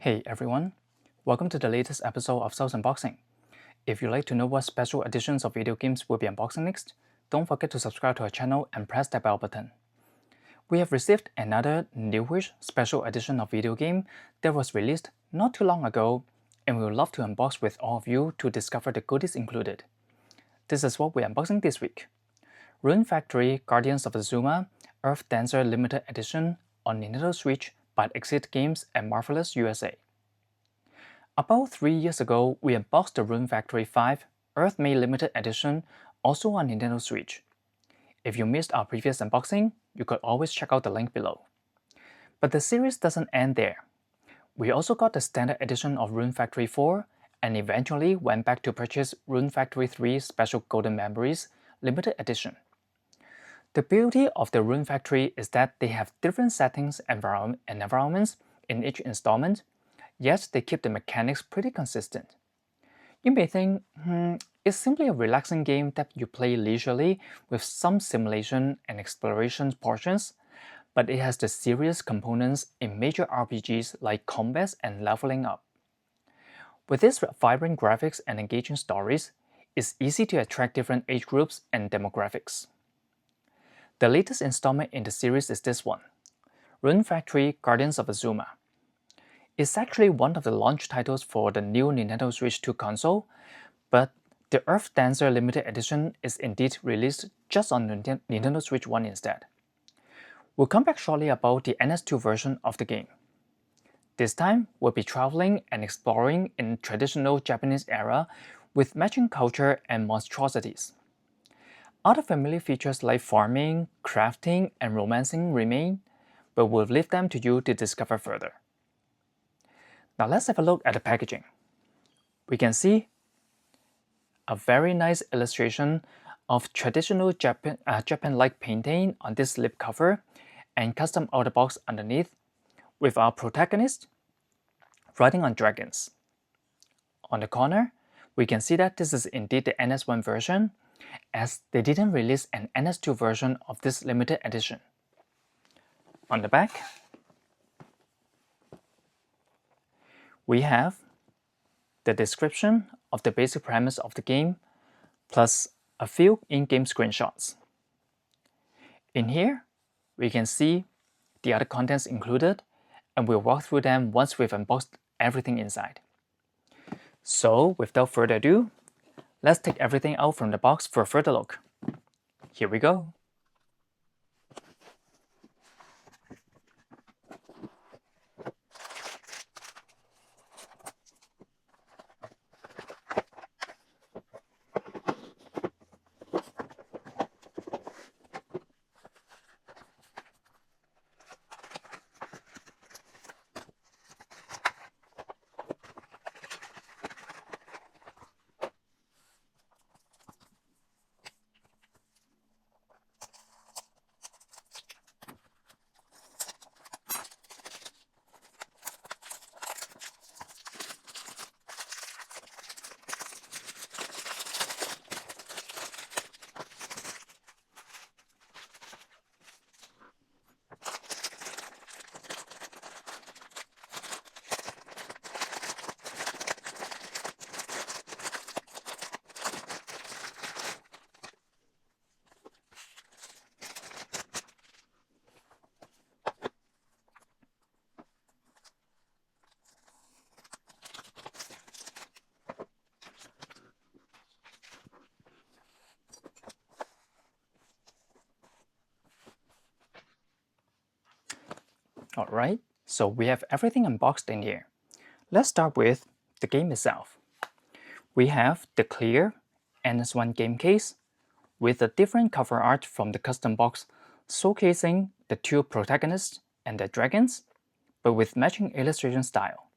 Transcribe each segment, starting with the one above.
Hey everyone, welcome to the latest episode of Souls Unboxing. If you'd like to know what special editions of video games we'll be unboxing next, don't forget to subscribe to our channel and press that bell button. We have received another newish special edition of video game that was released not too long ago, and we would love to unbox with all of you to discover the goodies included. This is what we're unboxing this week. Rune Factory Guardians of Azuma Earth Dancer Limited Edition on Nintendo Switch by Exit Games and Marvelous USA. About 3 years ago, we unboxed the Rune Factory 5 Earth-made Limited Edition, also on Nintendo Switch. If you missed our previous unboxing, you could always check out the link below. But the series doesn't end there. We also got the standard edition of Rune Factory 4 and eventually went back to purchase Rune Factory 3 Special Golden Memories Limited Edition. The beauty of the Rune Factory is that they have different settings and environments in each installment, yet they keep the mechanics pretty consistent. You may think, it's simply a relaxing game that you play leisurely with some simulation and exploration portions, but it has the serious components in major RPGs like combats and leveling up. With its vibrant graphics and engaging stories, it's easy to attract different age groups and demographics. The latest installment in the series is this one, Rune Factory Guardians of Azuma. It's actually one of the launch titles for the new Nintendo Switch 2 console, but the Earth Dancer Limited Edition is indeed released just on Nintendo Switch 1 instead. We'll come back shortly about the NS2 version of the game. This time, we'll be traveling and exploring in traditional Japanese era with matching culture and monstrosities. Other familiar features like farming, crafting, and romancing remain, but we'll leave them to you to discover further. Now let's have a look at the packaging. We can see a very nice illustration of traditional Japan-like painting on this slipcover and custom outer box underneath, with our protagonist riding on dragons. On the corner, we can see that this is indeed the NS1 version, as they didn't release an NS2 version of this limited edition. On the back, we have the description of the basic premise of the game, plus a few in-game screenshots. In here, we can see the other contents included, and we'll walk through them once we've unboxed everything inside. So, without further ado, let's take everything out from the box for a further look. Here we go. Alright, so we have everything unboxed in here. Let's start with the game itself. We have the clear NS1 game case with a different cover art from the custom box showcasing the two protagonists and their dragons, but with matching illustration style.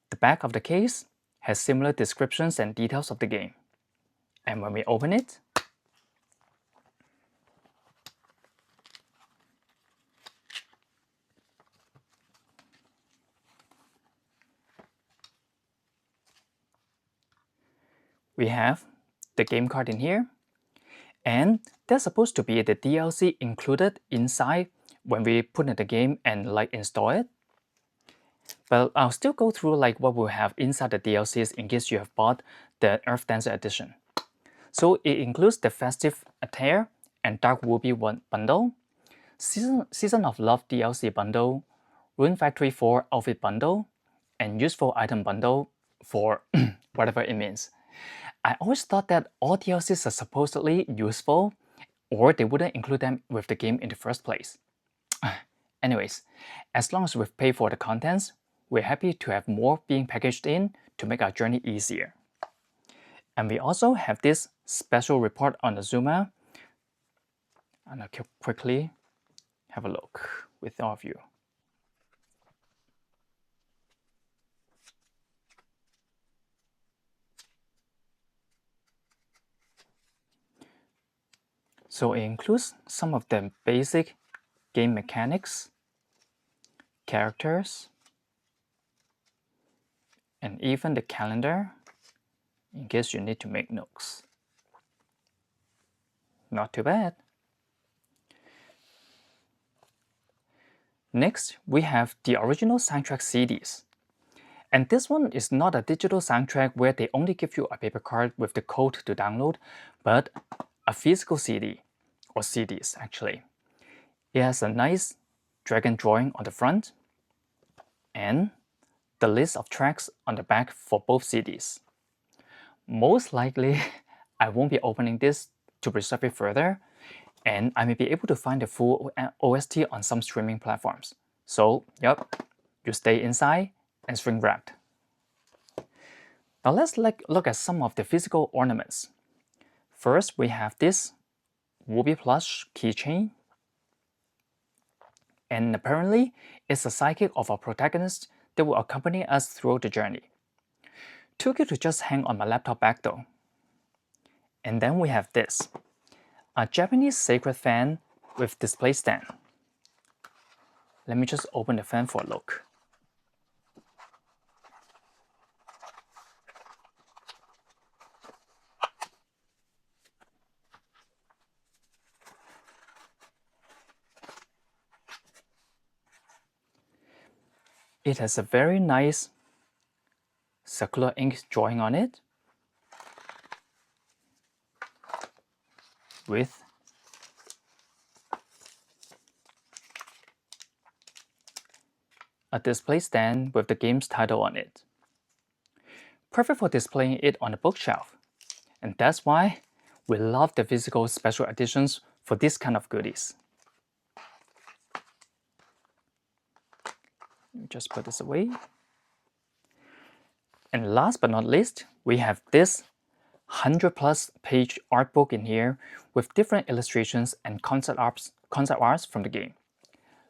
The back of the case has similar descriptions and details of the game. And when we open it, we have the game card in here, and there's supposed to be the DLC included inside when we put in the game and install it. But I'll still go through like what we'll have inside the DLCs in case you have bought the Earth Dancer edition. So it includes the Festive Attire and Dark Ruby bundle, Season of Love DLC bundle, Rune Factory 4 outfit bundle, and useful item bundle for whatever it means. I always thought that all DLCs are supposedly useful, or they wouldn't include them with the game in the first place. Anyways, as long as we've paid for the contents, we're happy to have more being packaged in to make our journey easier. And we also have this special report on Azuma, and I'll quickly have a look with all of you. So it includes some of the basic game mechanics, characters, and even the calendar in case you need to make notes. Not too bad. Next, we have the original soundtrack CDs. And this one is not a digital soundtrack where they only give you a paper card with the code to download, but a physical CD, or CDs actually. It has a nice dragon drawing on the front, and the list of tracks on the back for both CDs. Most likely, I won't be opening this to preserve it further, and I may be able to find the full OST on some streaming platforms. So, yep, you stay inside and shrink wrapped. Now let's look at some of the physical ornaments. First, we have this Ruby Plush keychain, and apparently it's a sidekick of our protagonist that will accompany us throughout the journey. Too cute to just hang on my laptop bag though. And then we have this, a Japanese sacred fan with display stand. Let me just open the fan for a look. It has a very nice circular ink drawing on it with a display stand with the game's title on it. Perfect for displaying it on a bookshelf. And that's why we love the physical special editions for this kind of goodies. Let me just put this away. And last but not least, we have this 100+ page art book in here with different illustrations and concept arts from the game.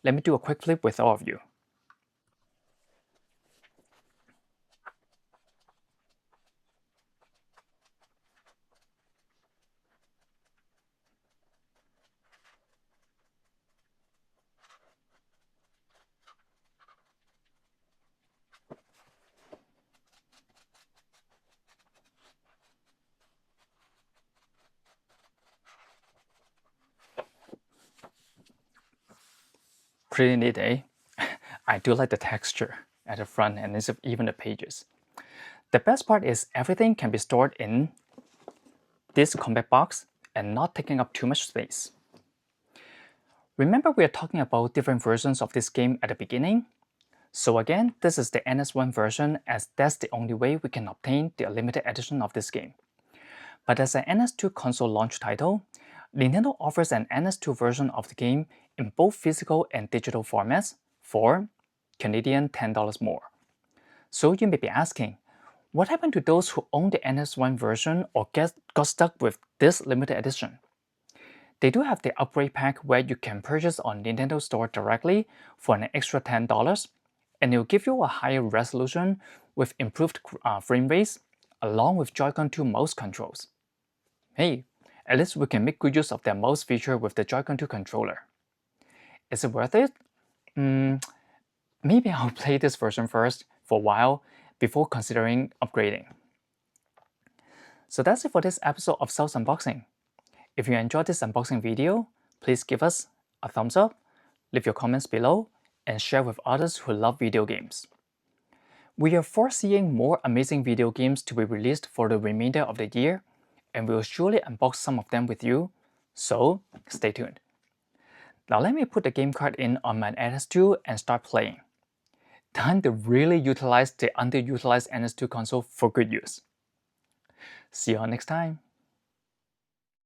Let me do a quick flip with all of you. Pretty neat, eh? I do like the texture at the front and even the pages. The best part is everything can be stored in this compact box and not taking up too much space. Remember we are talking about different versions of this game at the beginning? So again, this is the NS1 version as that's the only way we can obtain the limited edition of this game. But as an NS2 console launch title, Nintendo offers an NS2 version of the game in both physical and digital formats for Canadian $10 more. So you may be asking, what happened to those who own the NS1 version or got stuck with this limited edition? They do have the upgrade pack where you can purchase on Nintendo Store directly for an extra $10, and it will give you a higher resolution with improved frame rates along with Joy-Con 2 mouse controls. Hey, at least we can make good use of that mouse feature with the Joy-Con 2 controller. Is it worth it? Maybe I'll play this version first for a while before considering upgrading. So that's it for this episode of Cells Unboxing. If you enjoyed this unboxing video, please give us a thumbs up, leave your comments below, and share with others who love video games. We are foreseeing more amazing video games to be released for the remainder of the year, and we'll surely unbox some of them with you, so stay tuned. Now let me put the game card in on my NS2 and start playing. Time to really utilize the underutilized NS2 console for good use. See you all next time.